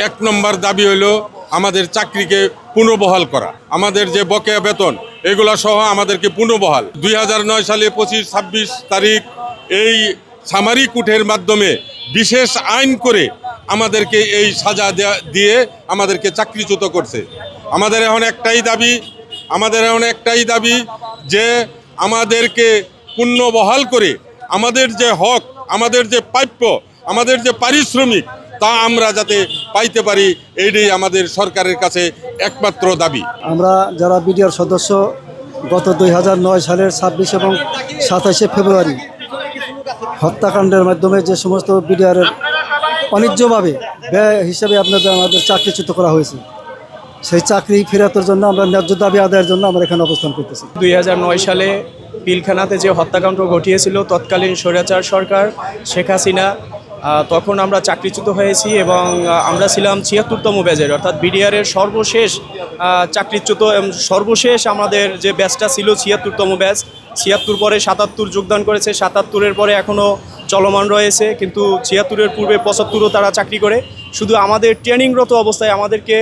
এক নম্বর দাবি হলো আমাদের চাকরিকে পুনর্বহাল করা, আমাদের যে বকেয়া বেতন এগুলো সহ আমাদেরকে পুনর্বহাল। 2009 সালে 25-26 তারিখ এই সামারিক উঠের মাধ্যমে বিশেষ আইন করে আমাদেরকে এই সাজা দিয়ে আমাদেরকে চাকরিচ্যুত করছে। আমাদের এখন একটাই দাবি যে আমাদেরকে পুনর্বহাল করে আমাদের যে হক, আমাদের যে প্রাপ্য, আমাদের যে পারিশ্রমিক তা আমরা যাতে পাইতে পারি, এইটাই আমাদের সরকারের কাছে একমাত্র দাবি। আমরা যারা বিডিআর সদস্য গত 2009 সালের 26 এবং 27শে ফেব্রুয়ারি হত্যাকাণ্ডের মাধ্যমে যে সমস্ত বিডিআরের অনিজ্যভাবে ব্যয় হিসেবে আমাদের চাকরিচ্যুত করা হয়েছে, সেই চাকরি ফেরাতের জন্য আমরা ন্যায্য দাবি আদায়ের জন্য আমরা এখানে অবস্থান করতেছি। 2009 সালে পিলখানাতে যে হত্যাকাণ্ড ঘটিয়েছিল তৎকালীন স্বৈরাচার সরকার শেখ হাসিনা, তখন আমরা চাকরিচ্যুত হয়েছি এবং আমরা ছিলাম 76তম ব্যাচের, অর্থাৎ বিডিআরের সর্বশেষ চাকরিচ্যুত। সর্বশেষ আমাদের যে ব্যাচটা ছিল 76তম ব্যাচ। 76 পরে 77 যোগদান করেছে, 77-এর পরে এখনও চলমান রয়েছে, কিন্তু 76-এর পূর্বে 75ও তারা চাকরি করে। শুধু আমাদের ট্রেনিংরত অবস্থায় আমাদেরকে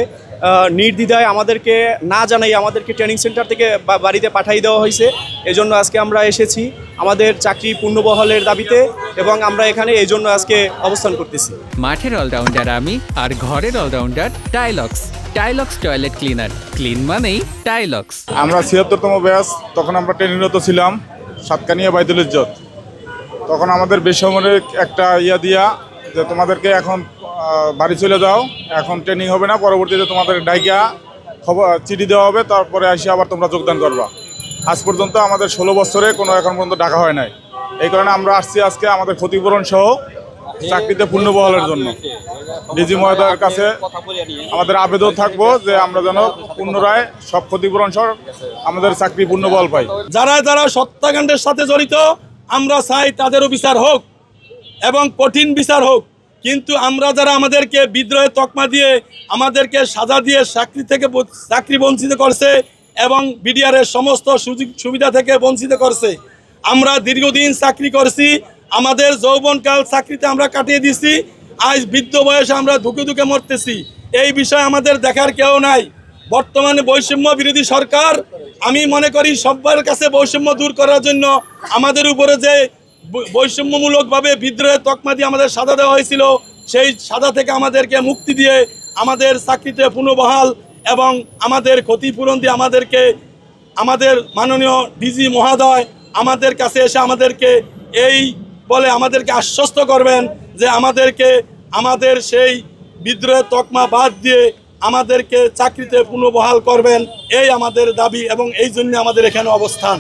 নির্দ্বিধায়, আমাদেরকে না জানাই আমাদেরকে ট্রেনিং সেন্টার থেকে বাড়িতে পাঠিয়ে দেওয়া হয়েছে। এজন্য আজকে আমরা এসেছি আমাদের চাকরি পুনর্বহালের দাবিতে, এবং আমরা এখানে এই জন্য আজকে অবস্থান করতেছি। মাঠের অলরাউন্ডার আমি, আর ঘরের allrounder Tylox. Tylox toilet cleaner, clean মানেই টাইলক্স। আমরা 76তম ব্যাচ, তখন আমরা ট্রেনিংরত ছিলাম সাতকানিয়া বাইতুল ইজ্জত। তখন আমাদের বেসামরিক একটা দিয়া যে তোমাদেরকে এখন বাড়ি চলে যাও, এখন ট্রেনিং হবে না, পরবর্তীতে তোমাদের ডাইকা খবর চিঠি দেওয়া হবে, তারপরে এসে আবার তোমরা যোগদান করবা। আজ পর্যন্ত আমাদের 16 বছরে কোনো এখন পর্যন্ত ডাকা হয় নাই। এই কারণে আমরা আসছি আজকে আমাদের ক্ষতিপূরণ সহ চাকরিতে পুনর্বহালের জন্য। ডিজি মহোদয়ের কাছে আমাদের আবেদন থাকবো যে আমরা যেন পুনরায় সব ক্ষতিপূরণ সহ আমাদের চাকরি পুনর্বহাল পাই। যারা হত্যাকাণ্ডের সাথে জড়িত আমরা চাই তাদেরও বিচার হোক এবং কঠিন বিচার হোক, কিন্তু আমরা যারা আমাদেরকে বিদ্রোহের তকমা দিয়ে আমাদেরকে সাজা দিয়ে চাকরি বঞ্চিত করছে এবং বিডিআরের সমস্ত সুযোগ সুবিধা থেকে বঞ্চিত করছে। আমরা দীর্ঘদিন চাকরি করছি, আমাদের যৌবনকাল চাকরিতে আমরা কাটিয়ে দিছি, আজ বৃদ্ধ বয়সে আমরা ধুকে ধুকে মরতেছি। এই বিষয়ে আমাদের দেখার কেউ নাই। বর্তমানে বৈষম্য বিরোধী সরকার, আমি মনে করি সবার কাছে বৈষম্য দূর করার জন্য আমাদের উপরে যে বৈষম্যমূলকভাবে বিদ্রোহের তকমা দিয়ে আমাদের সাজা দেওয়া হয়েছিল, সেই সাজা থেকে আমাদেরকে মুক্তি দিয়ে আমাদের চাকরিতে পুনর্বহাল এবং আমাদের ক্ষতিপূরণ দিয়ে আমাদের মাননীয় ডিজি মহোদয় আমাদের কাছে এসে আমাদেরকে আমাদেরকে আশ্বস্ত করবেন যে আমাদের সেই বিদ্রোহের তকমা বাদ দিয়ে আমাদেরকে চাকরিতে পুনর্বহাল করবেন। এই আমাদের দাবি এবং এই জন্য আমাদের এখানে অবস্থান।